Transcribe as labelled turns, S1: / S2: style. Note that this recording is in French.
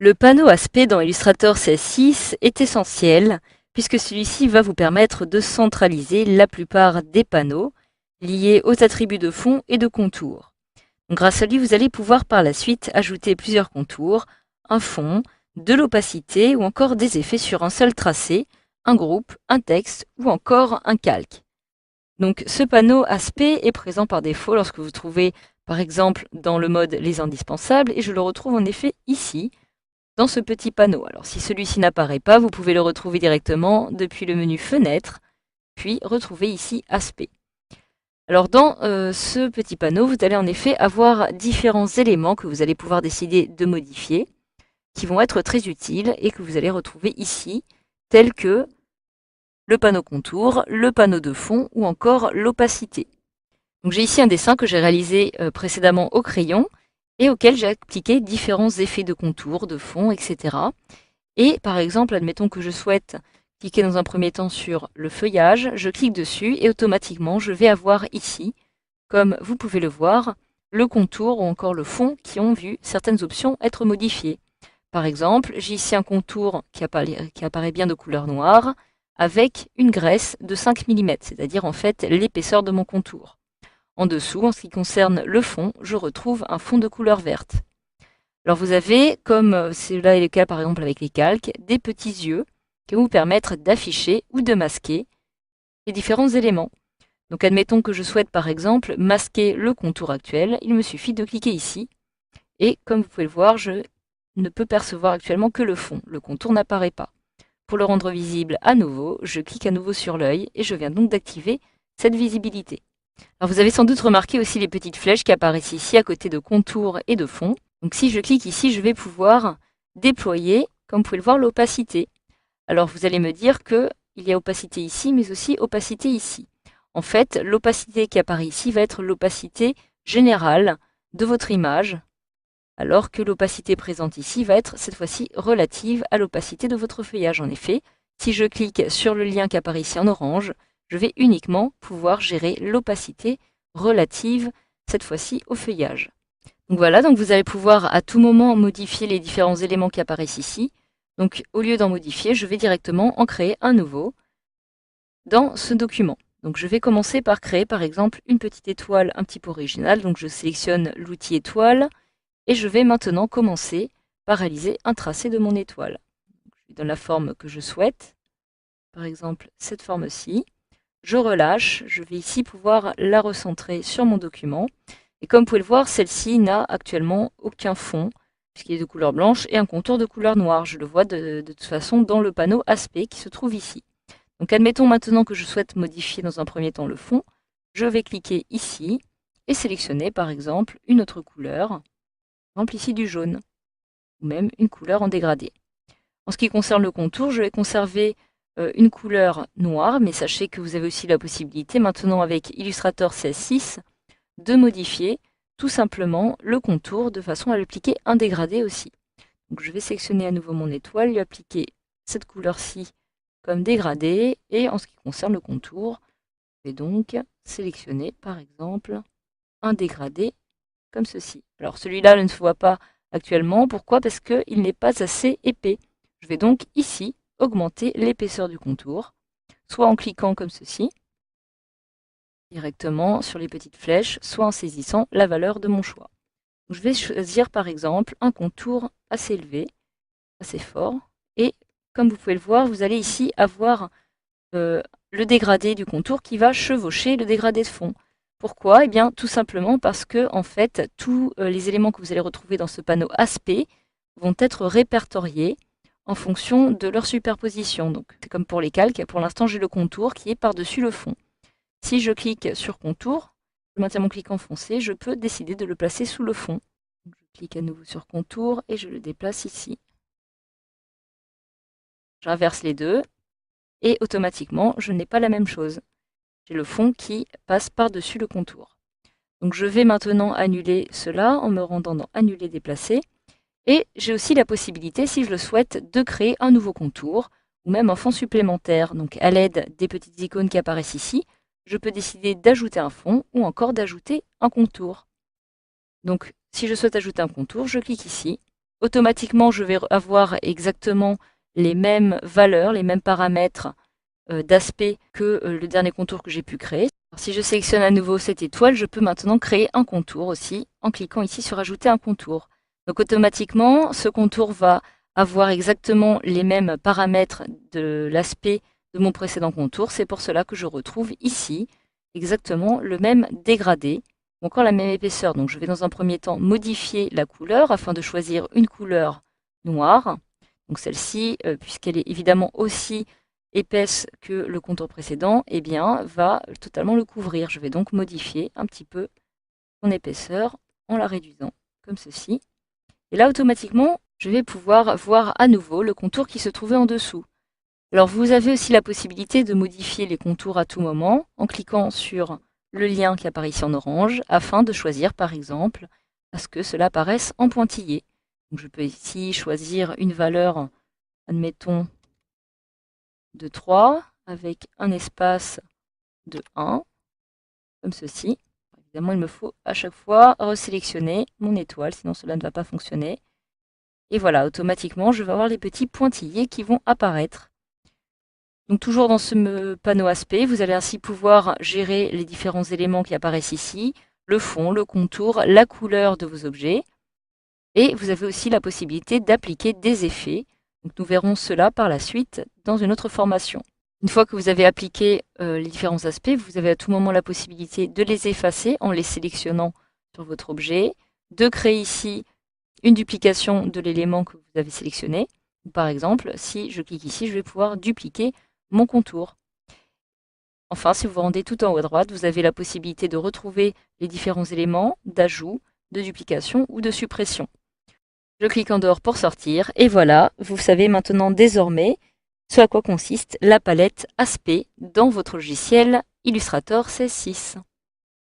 S1: Le panneau aspect dans Illustrator CS6 est essentiel puisque celui-ci va vous permettre de centraliser la plupart des panneaux liés aux attributs de fond et de contour. Donc, grâce à lui, vous allez pouvoir par la suite ajouter plusieurs contours, un fond, de l'opacité ou encore des effets sur un seul tracé, un groupe, un texte ou encore un calque. Donc ce panneau aspect est présent par défaut lorsque vous trouvez par exemple dans le mode les indispensables et je le retrouve en effet ici dans ce petit panneau. Alors si celui-ci n'apparaît pas, vous pouvez le retrouver directement depuis le menu fenêtre, puis retrouver ici aspect. Alors dans ce petit panneau, vous allez en effet avoir différents éléments que vous allez pouvoir décider de modifier, qui vont être très utiles et que vous allez retrouver ici, tels que le panneau contour, le panneau de fond ou encore l'opacité. Donc j'ai ici un dessin que j'ai réalisé précédemment au crayon et auquel j'ai appliqué différents effets de contour, de fond, etc. Et par exemple, admettons que je souhaite cliquer dans un premier temps sur le feuillage, je clique dessus et automatiquement je vais avoir ici, comme vous pouvez le voir, le contour ou encore le fond qui ont vu certaines options être modifiées. Par exemple, j'ai ici un contour qui apparaît bien de couleur noire avec une graisse de 5 mm, c'est-à-dire en fait l'épaisseur de mon contour. En dessous, en ce qui concerne le fond, je retrouve un fond de couleur verte. Alors vous avez, comme cela est le cas par exemple avec les calques, des petits yeux qui vont vous permettre d'afficher ou de masquer les différents éléments. Donc admettons que je souhaite par exemple masquer le contour actuel, il me suffit de cliquer ici et comme vous pouvez le voir, je ne peux percevoir actuellement que le fond, le contour n'apparaît pas. Pour le rendre visible à nouveau, je clique à nouveau sur l'œil et je viens donc d'activer cette visibilité. Alors vous avez sans doute remarqué aussi les petites flèches qui apparaissent ici à côté de contour et de fond. Donc si je clique ici, je vais pouvoir déployer, comme vous pouvez le voir, l'opacité. Alors vous allez me dire qu'il y a opacité ici, mais aussi opacité ici. En fait, l'opacité qui apparaît ici va être l'opacité générale de votre image, alors que l'opacité présente ici va être cette fois-ci relative à l'opacité de votre feuillage. En effet, si je clique sur le lien qui apparaît ici en orange, je vais uniquement pouvoir gérer l'opacité relative, cette fois-ci, au feuillage. Donc voilà, donc vous allez pouvoir à tout moment modifier les différents éléments qui apparaissent ici. Donc au lieu d'en modifier, je vais directement en créer un nouveau dans ce document. Donc je vais commencer par créer par exemple une petite étoile un petit peu originale. Donc je sélectionne l'outil étoile et je vais maintenant commencer par réaliser un tracé de mon étoile. Je lui donne la forme que je souhaite, par exemple cette forme-ci. Je relâche, je vais ici pouvoir la recentrer sur mon document. Et comme vous pouvez le voir, celle-ci n'a actuellement aucun fond, puisqu'il est de couleur blanche, et un contour de couleur noire. Je le vois de toute façon dans le panneau aspect qui se trouve ici. Donc admettons maintenant que je souhaite modifier dans un premier temps le fond. Je vais cliquer ici et sélectionner par exemple une autre couleur, par exemple ici du jaune, ou même une couleur en dégradé. En ce qui concerne le contour, je vais conserver une couleur noire, mais sachez que vous avez aussi la possibilité maintenant avec Illustrator CS6 de modifier tout simplement le contour de façon à lui appliquer un dégradé aussi. Donc je vais sélectionner à nouveau mon étoile, lui appliquer cette couleur-ci comme dégradé, et en ce qui concerne le contour, je vais donc sélectionner par exemple un dégradé comme ceci. Alors celui-là ne se voit pas actuellement, pourquoi? Parce qu'il n'est pas assez épais. Je vais donc ici augmenter l'épaisseur du contour, soit en cliquant comme ceci, directement sur les petites flèches, soit en saisissant la valeur de mon choix. Donc, je vais choisir par exemple un contour assez élevé, assez fort, et comme vous pouvez le voir, vous allez ici avoir le dégradé du contour qui va chevaucher le dégradé de fond. Pourquoi? Eh bien, tout simplement parce que, en fait, tous les éléments que vous allez retrouver dans ce panneau aspect vont être répertoriés en fonction de leur superposition. Donc, c'est comme pour les calques. Pour l'instant, j'ai le contour qui est par-dessus le fond. Si je clique sur contour, je maintiens mon clic enfoncé, je peux décider de le placer sous le fond. Donc, je clique à nouveau sur contour et je le déplace ici. J'inverse les deux et automatiquement, je n'ai pas la même chose. J'ai le fond qui passe par-dessus le contour. Donc je vais maintenant annuler cela en me rendant dans Annuler, déplacer. Et j'ai aussi la possibilité, si je le souhaite, de créer un nouveau contour ou même un fond supplémentaire. Donc à l'aide des petites icônes qui apparaissent ici, je peux décider d'ajouter un fond ou encore d'ajouter un contour. Donc si je souhaite ajouter un contour, je clique ici. automatiquement, je vais avoir exactement les mêmes valeurs, les mêmes paramètres d'aspect que le dernier contour que j'ai pu créer. Alors, si je sélectionne à nouveau cette étoile, je peux maintenant créer un contour aussi en cliquant ici sur ajouter un contour. Donc automatiquement, ce contour va avoir exactement les mêmes paramètres de l'aspect de mon précédent contour. C'est pour cela que je retrouve ici exactement le même dégradé, ou encore la même épaisseur. Donc je vais dans un premier temps modifier la couleur afin de choisir une couleur noire. Donc celle-ci, puisqu'elle est évidemment aussi épaisse que le contour précédent, eh bien, va totalement le couvrir. Je vais donc modifier un petit peu son épaisseur en la réduisant comme ceci. Et là, automatiquement, je vais pouvoir voir à nouveau le contour qui se trouvait en dessous. Alors, vous avez aussi la possibilité de modifier les contours à tout moment en cliquant sur le lien qui apparaît ici en orange afin de choisir, par exemple, à ce que cela apparaisse en pointillé. Donc, je peux ici choisir une valeur, admettons, de 3 avec un espace de 1, comme ceci. Évidemment, il me faut à chaque fois resélectionner mon étoile, sinon cela ne va pas fonctionner. Et voilà, automatiquement, je vais avoir les petits pointillés qui vont apparaître. Donc toujours dans ce panneau aspect, vous allez ainsi pouvoir gérer les différents éléments qui apparaissent ici, le fond, le contour, la couleur de vos objets. Et vous avez aussi la possibilité d'appliquer des effets. Donc nous verrons cela par la suite dans une autre formation. Une fois que vous avez appliqué les différents aspects, vous avez à tout moment la possibilité de les effacer en les sélectionnant sur votre objet, de créer ici une duplication de l'élément que vous avez sélectionné. Par exemple, si je clique ici, je vais pouvoir dupliquer mon contour. Enfin, si vous vous rendez tout en haut à droite, vous avez la possibilité de retrouver les différents éléments d'ajout, de duplication ou de suppression. Je clique en dehors pour sortir et voilà, vous savez maintenant désormais ce à quoi consiste la palette Aspect dans votre logiciel Illustrator CS6.